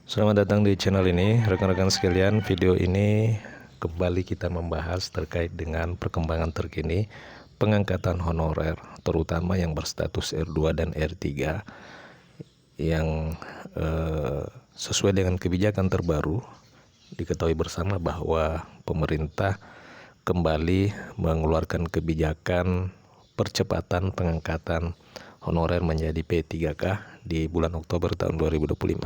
Selamat datang di channel ini, rekan-rekan sekalian. Video ini kembali kita membahas terkait dengan perkembangan terkini pengangkatan honorer, terutama yang berstatus R2 dan R3 yang sesuai dengan kebijakan terbaru. Diketahui bersama bahwa pemerintah kembali mengeluarkan kebijakan percepatan pengangkatan honorer menjadi P3K di bulan Oktober tahun 2025.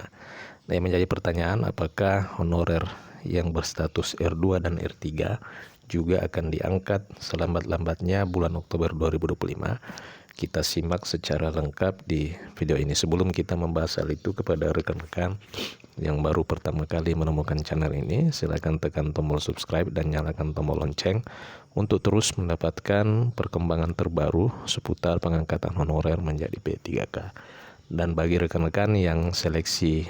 Nah, yang menjadi pertanyaan, apakah honorer yang berstatus R2 dan R3 juga akan diangkat selambat-lambatnya bulan Oktober 2025? Kita simak secara lengkap di video ini. Sebelum kita membahas hal itu, kepada rekan-rekan yang baru pertama kali menemukan channel ini, silakan tekan tombol subscribe dan nyalakan tombol lonceng untuk terus mendapatkan perkembangan terbaru seputar pengangkatan honorer menjadi P3K. Dan bagi rekan-rekan yang seleksi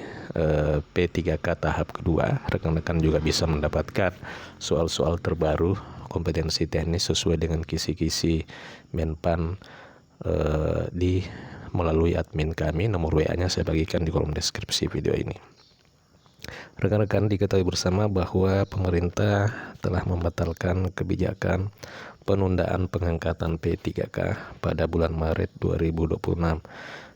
P3K tahap kedua, rekan-rekan juga bisa mendapatkan soal-soal terbaru kompetensi teknis sesuai dengan kisi-kisi Menpan melalui admin kami. Nomor WA-nya saya bagikan di kolom deskripsi video ini. Rekan-rekan, diketahui bersama bahwa pemerintah telah membatalkan kebijakan penundaan pengangkatan P3K pada bulan Maret 2026.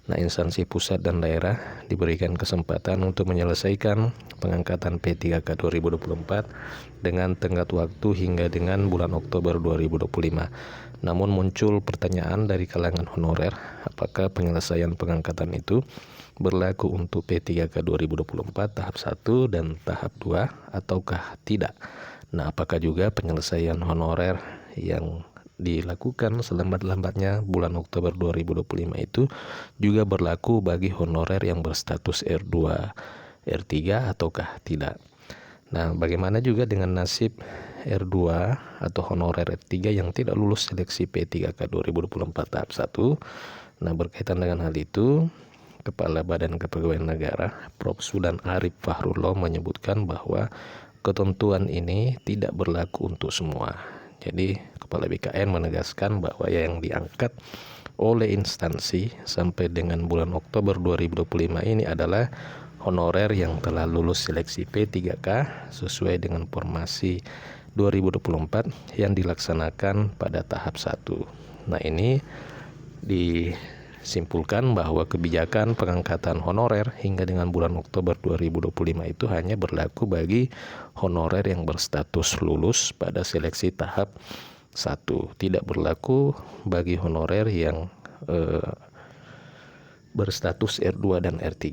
Nah, instansi pusat dan daerah diberikan kesempatan untuk menyelesaikan pengangkatan P3K 2024 dengan tenggat waktu hingga dengan bulan Oktober 2025. Namun muncul pertanyaan dari kalangan honorer, apakah penyelesaian pengangkatan itu berlaku untuk P3K 2024 tahap 1 dan tahap 2 ataukah tidak? Nah, apakah juga penyelesaian honorer yang dilakukan selambat-lambatnya bulan Oktober 2025 itu juga berlaku bagi honorer yang berstatus R2, R3 ataukah tidak? Nah, bagaimana juga dengan nasib R2 atau honorer R3 yang tidak lulus seleksi P3K 2024 tahap 1? Nah, berkaitan dengan hal itu, Kepala Badan Kepegawaian Negara Prof. Sudan Arif Fahrullah menyebutkan bahwa ketentuan ini tidak berlaku untuk semua. Jadi Kepala BKN menegaskan bahwa yang diangkat oleh instansi sampai dengan bulan Oktober 2025 ini adalah honorer yang telah lulus seleksi P3K sesuai dengan formasi 2024 yang dilaksanakan pada tahap 1. Nah, ini disimpulkan bahwa kebijakan pengangkatan honorer hingga dengan bulan Oktober 2025 itu hanya berlaku bagi honorer yang berstatus lulus pada seleksi tahap 1, tidak berlaku bagi honorer yang berstatus R2 dan R3.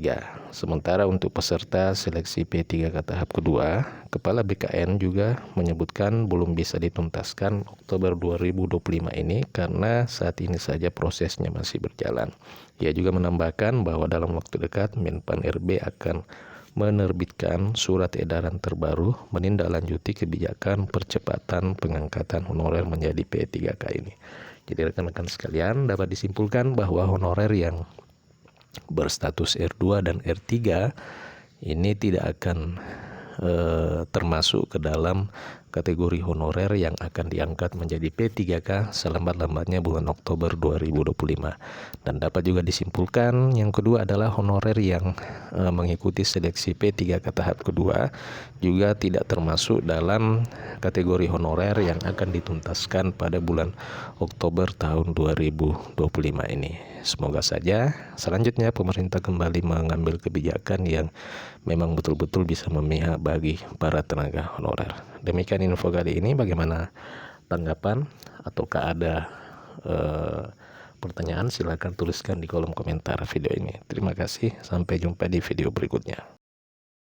Sementara untuk peserta seleksi P3K tahap kedua, Kepala BKN juga menyebutkan belum bisa dituntaskan Oktober 2025 ini karena saat ini saja prosesnya masih berjalan. Ia juga menambahkan bahwa dalam waktu dekat Menpan RB akan menerbitkan surat edaran terbaru menindaklanjuti kebijakan percepatan pengangkatan honorer menjadi P3K ini. Jadi rekan-rekan sekalian, dapat disimpulkan bahwa honorer yang berstatus R2 dan R3 ini tidak akan termasuk ke dalam kategori honorer yang akan diangkat menjadi P3K selambat-lambatnya bulan Oktober 2025. Dan dapat juga disimpulkan yang kedua adalah honorer yang mengikuti seleksi P3K tahap kedua juga tidak termasuk dalam kategori honorer yang akan dituntaskan pada bulan Oktober tahun 2025 ini. Semoga saja selanjutnya pemerintah kembali mengambil kebijakan yang memang betul-betul bisa memihak bagi para tenaga honorer. Demikian info kali ini. Bagaimana tanggapan ataukah ada pertanyaan? Silakan tuliskan di kolom komentar video ini. Terima kasih, sampai jumpa di video berikutnya.